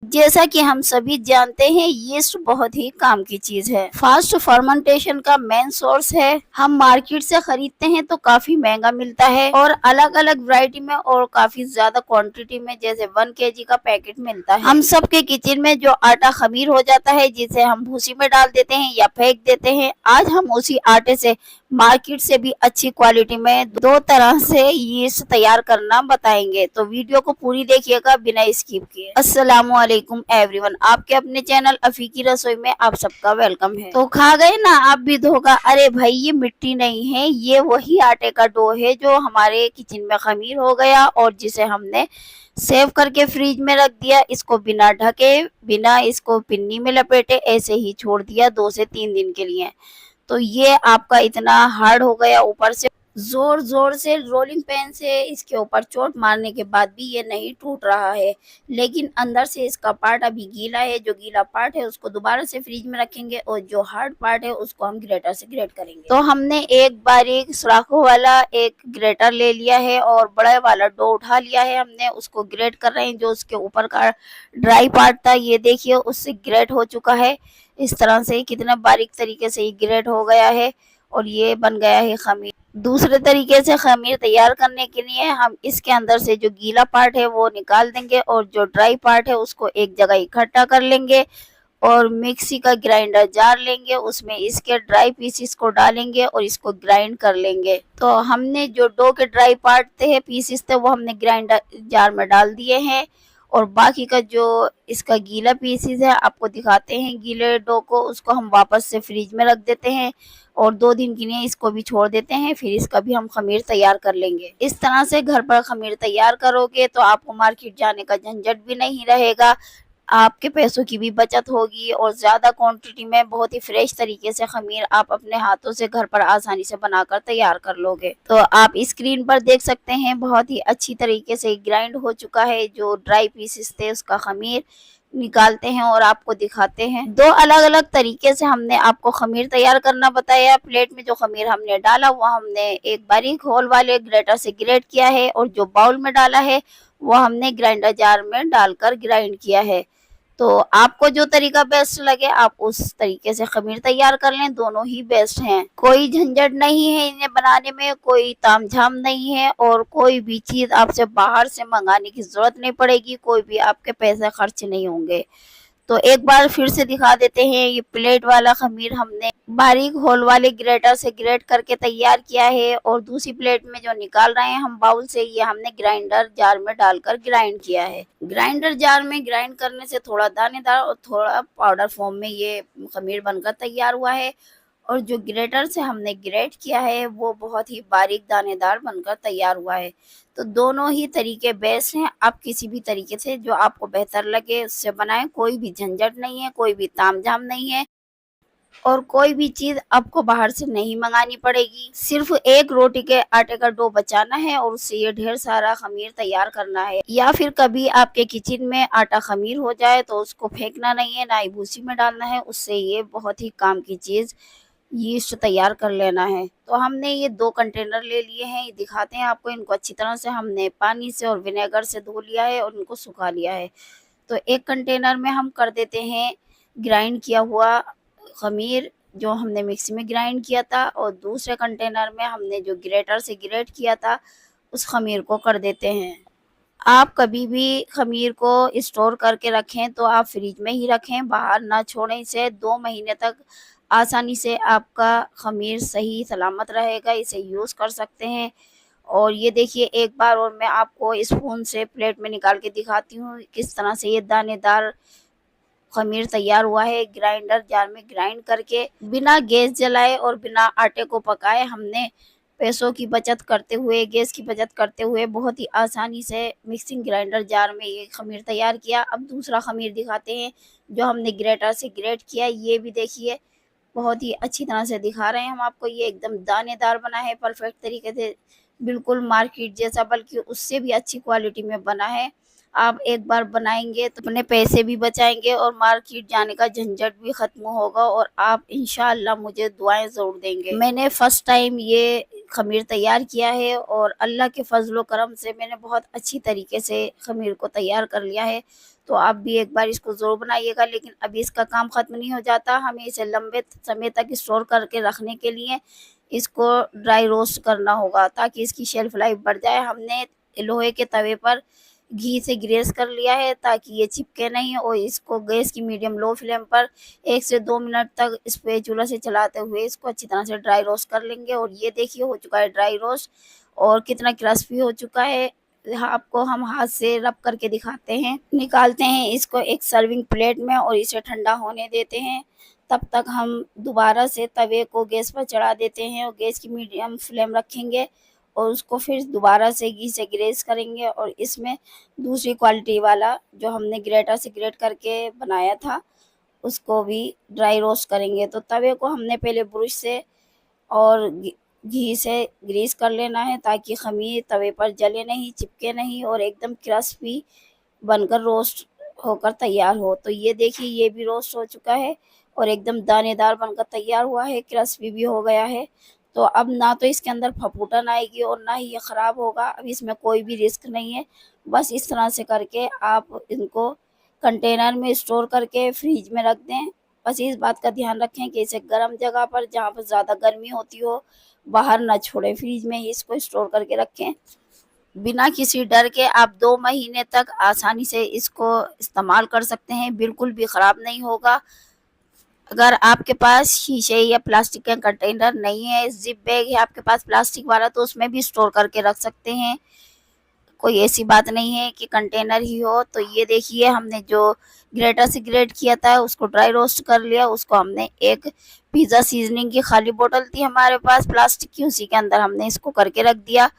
जैसा कि हम सभी जानते हैं, यीस्ट बहुत ही काम की चीज है। फास्ट फर्मेंटेशन का मेन सोर्स है। हम मार्केट से खरीदते हैं तो काफी महंगा मिलता है और अलग अलग वैरायटी में और काफी ज्यादा क्वांटिटी में, जैसे 1 kg का पैकेट मिलता है। हम सबके किचन में जो आटा खमीर हो जाता है, जिसे हम भूसी में डाल देते हैं या फेंक देते हैं, आज हम उसी आटे से मार्केट से भी अच्छी क्वालिटी में 2 तरह से यीस्ट तैयार करना बताएंगे। तो वीडियो को पूरी देखिएगा बिना स्किप किए। अस्सलाम वालेकुम एवरीवन, आपके अपने चैनल अफीकी रसोई में आप सबका वेलकम है। तो खा गए ना आप भी धोखा? अरे भाई, ये मिट्टी नहीं है, ये वही आटे का डो है जो हमारे किचन में खमीर हो गया और जिसे हमने सेव करके फ्रिज में रख दिया। इसको बिना ढके, बिना इसको पिन्नी में लपेटे ऐसे ही छोड़ दिया 2 से 3 दिन के लिए। तो ये आपका इतना हार्ड हो गया, ऊपर से जोर जोर से रोलिंग पेन से इसके ऊपर चोट मारने के बाद भी ये नहीं टूट रहा है, लेकिन अंदर से इसका पार्ट अभी गीला है। जो गीला पार्ट है उसको दोबारा से फ्रिज में रखेंगे और जो हार्ड पार्ट है उसको हम ग्रेटर से ग्रेट करेंगे। तो हमने एक बारीक सुराखों वाला एक ग्रेटर ले लिया है और बड़ा वाला डो उठा लिया है। हमने उसको ग्रेट कर रहे हैं। जो उसके ऊपर का ड्राई पार्ट था, ये देखिए, उससे ग्रेट हो चुका है। इस तरह से कितना बारीक तरीके से ये ग्रेट हो गया है और ये बन गया है खमीर। दूसरे तरीके से खमीर तैयार करने के लिए हम इसके अंदर से जो गीला पार्ट है वो निकाल देंगे और जो ड्राई पार्ट है उसको एक जगह इकट्ठा कर लेंगे और मिक्सी का ग्राइंडर जार लेंगे। उसमें इसके ड्राई पीसीस को डालेंगे और इसको ग्राइंड कर लेंगे। तो हमने जो डो के ड्राई पार्ट थे, पीसीस थे, वो हमने ग्राइंडर जार में डाल दिए हैं और बाकी का जो इसका गीला पीसीस है, आपको दिखाते हैं गीले डो को, उसको हम वापस से फ्रिज में रख देते हैं और 2 दिन के लिए इसको भी छोड़ देते हैं। फिर इसका भी हम खमीर तैयार कर लेंगे। इस तरह से घर पर खमीर तैयार करोगे तो आपको मार्केट जाने का झंझट भी नहीं रहेगा, आपके पैसों की भी बचत होगी और ज़्यादा क्वांटिटी में बहुत ही फ्रेश तरीके से खमीर आप अपने हाथों से घर पर आसानी से बनाकर तैयार कर लोगे। तो आप स्क्रीन पर देख सकते हैं, बहुत ही अच्छी तरीके से ग्राइंड हो चुका है। जो ड्राई पीसेस थे उसका खमीर निकालते हैं और आपको दिखाते हैं। 2 अलग अलग तरीके से हमने आपको खमीर तैयार करना बताया। प्लेट में जो खमीर हमने डाला वो हमने एक बारीक होल वाले ग्रेटर से ग्रेट किया है और जो बाउल में डाला है वो हमने ग्राइंडर जार में डालकर ग्राइंड किया है। तो आपको जो तरीका बेस्ट लगे आप उस तरीके से खमीर तैयार कर लें, दोनों ही बेस्ट हैं। कोई झंझट नहीं है इन्हें बनाने में, कोई तामझाम नहीं है और कोई भी चीज आपसे बाहर से मंगाने की जरूरत नहीं पड़ेगी, कोई भी आपके पैसे खर्च नहीं होंगे। तो एक बार फिर से दिखा देते हैं। ये प्लेट वाला खमीर हमने बारीक होल वाले ग्रेटर से ग्रेट करके तैयार किया है और दूसरी प्लेट में जो निकाल रहे हैं हम बाउल से, ये हमने ग्राइंडर जार में डालकर ग्राइंड किया है। ग्राइंडर जार में ग्राइंड करने से थोड़ा दानेदार और थोड़ा पाउडर फॉर्म में ये खमीर बनकर तैयार हुआ है और जो ग्रेटर से हमने ग्रेट किया है वो बहुत ही बारीक दानेदार बनकर तैयार हुआ है। तो दोनों ही तरीके बेस्ट हैं। आप किसी भी तरीके से जो आपको बेहतर लगे उससे बनाएं, कोई भी झंझट नहीं है, कोई भी तामझाम नहीं है और कोई भी चीज आपको बाहर से नहीं मंगानी पड़ेगी। सिर्फ एक रोटी के आटे का डो बचाना है और उससे ये ढेर सारा खमीर तैयार करना है। या फिर कभी आपके किचन में आटा खमीर हो जाए तो उसको फेंकना नहीं है, ना ही भूसी में डालना है, उससे ये बहुत ही काम की चीज यीस्ट तैयार कर लेना है। तो हमने ये 2 कंटेनर ले लिए हैं, ये दिखाते हैं आपको। इनको अच्छी तरह से हमने पानी से और विनेगर से धो लिया है और इनको सुखा लिया है। तो एक कंटेनर में हम कर देते हैं ग्राइंड किया हुआ खमीर जो हमने मिक्सी में ग्राइंड किया था और दूसरे कंटेनर में हमने जो ग्रेटर से ग्रेट किया था उस खमीर को कर देते हैं। आप कभी भी खमीर को स्टोर करके रखें तो आप फ्रिज में ही रखें, बाहर ना छोड़ें इसे। 2 महीने तक आसानी से आपका खमीर सही सलामत रहेगा, इसे यूज़ कर सकते हैं। और ये देखिए, एक बार और मैं आपको स्पून से प्लेट में निकाल के दिखाती हूँ किस तरह से ये दानेदार खमीर तैयार हुआ है। ग्राइंडर जार में ग्राइंड करके बिना गैस जलाए और बिना आटे को पकाए हमने पैसों की बचत करते हुए, गैस की बचत करते हुए बहुत ही आसानी से मिक्सिंग ग्राइंडर जार में ये खमीर तैयार किया। अब दूसरा खमीर दिखाते हैं जो हमने ग्रेटर से ग्रेट किया। ये भी देखिए, बहुत ही अच्छी तरह से दिखा रहे हैं हम आपको। ये एकदम दानेदार बना है, परफेक्ट तरीके से, बिल्कुल मार्केट जैसा, बल्कि उससे भी अच्छी क्वालिटी में बना है। आप एक बार बनाएंगे तो अपने पैसे भी बचाएंगे और मार्केट जाने का झंझट भी खत्म होगा और आप इंशाअल्लाह मुझे दुआएं ज़रूर देंगे। मैंने फर्स्ट टाइम ये खमीर तैयार किया है और अल्लाह के फजलो करम से मैंने बहुत अच्छी तरीके से खमीर को तैयार कर लिया है। तो आप भी एक बार इसको ज़रूर बनाइएगा। लेकिन अभी इसका काम ख़त्म नहीं हो जाता, हमें इसे लंबे समय तक स्टोर करके रखने के लिए इसको ड्राई रोस्ट करना होगा ताकि इसकी शेल्फ लाइफ बढ़ जाए। हमने लोहे के तवे पर घी से ग्रेस कर लिया है ताकि ये चिपके नहीं, और इसको गैस की मीडियम लो फ्लेम पर 1 से 2 मिनट तक स्पैचुला से चलाते हुए इसको अच्छी तरह से ड्राई रोस्ट कर लेंगे। और ये देखिए हो चुका है ड्राई रोस्ट और कितना क्रिस्पी हो चुका है। आपको हम हाथ से रब करके दिखाते हैं। निकालते हैं इसको एक सर्विंग प्लेट में और इसे ठंडा होने देते हैं। तब तक हम दोबारा से तवे को गैस पर चढ़ा देते हैं और गैस की मीडियम फ्लेम रखेंगे और उसको फिर दोबारा से घी से ग्रेस करेंगे। और इसमें दूसरी क्वालिटी वाला जो हमने ग्रेटर से ग्रेट करके बनाया था उसको भी ड्राई रोस्ट करेंगे। तो तवे को हमने पहले ब्रश से और घी से ग्रीस कर लेना है ताकि खमीर तवे पर जले नहीं, चिपके नहीं और एकदम क्रिस्पी बनकर रोस्ट होकर तैयार हो। तो ये देखिए ये भी रोस्ट हो चुका है और एकदम दानेदार बनकर तैयार हुआ है, क्रिस्पी भी हो गया है। तो अब ना तो इसके अंदर फफूंदन आएगी और ना ही ये ख़राब होगा। अब इसमें कोई भी रिस्क नहीं है। बस इस तरह से करके आप इनको कंटेनर में स्टोर करके फ्रिज में रख दें। बस इस बात का ध्यान रखें कि इसे गर्म जगह पर, जहाँ पर ज़्यादा गर्मी होती हो, बाहर ना छोड़ें, फ्रिज में ही इसको स्टोर करके रखें। बिना किसी डर के आप 2 महीने तक आसानी से इसको इस्तेमाल कर सकते हैं, बिल्कुल भी ख़राब नहीं होगा। अगर आपके पास शीशे या प्लास्टिक का कंटेनर नहीं है, ज़िप बैग है आपके पास प्लास्टिक वाला, तो उसमें भी स्टोर करके रख सकते हैं। कोई ऐसी बात नहीं है कि कंटेनर ही हो। तो ये देखिए हमने जो ग्रेटर से ग्रेट किया था उसको ड्राई रोस्ट कर लिया। उसको हमने एक पिज़्ज़ा सीजनिंग की खाली बोतल थी हमारे पास प्लास्टिक की, उसी के अंदर हमने इसको करके रख दिया।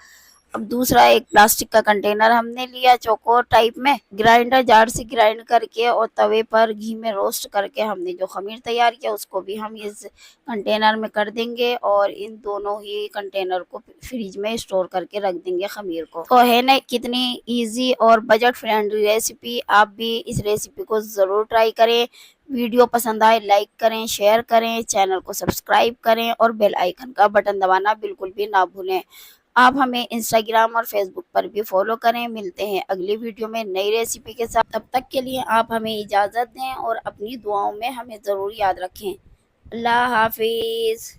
अब दूसरा एक प्लास्टिक का कंटेनर हमने लिया चौकोर टाइप में, ग्राइंडर जार से ग्राइंड करके और तवे पर घी में रोस्ट करके हमने जो खमीर तैयार किया उसको भी हम इस कंटेनर में कर देंगे और इन दोनों ही कंटेनर को फ्रिज में स्टोर करके रख देंगे खमीर को। तो है ना कितनी इजी और बजट फ्रेंडली रेसिपी। आप भी इस रेसिपी को ज़रूर ट्राई करें। वीडियो पसंद आए लाइक करें, शेयर करें, चैनल को सब्सक्राइब करें और बेल आइकन का बटन दबाना बिल्कुल भी ना भूलें। आप हमें इंस्टाग्राम और फेसबुक पर भी फॉलो करें। मिलते हैं अगली वीडियो में नई रेसिपी के साथ। तब तक के लिए आप हमें इजाज़त दें और अपनी दुआओं में हमें ज़रूर याद रखें। अल्लाह हाफिज़।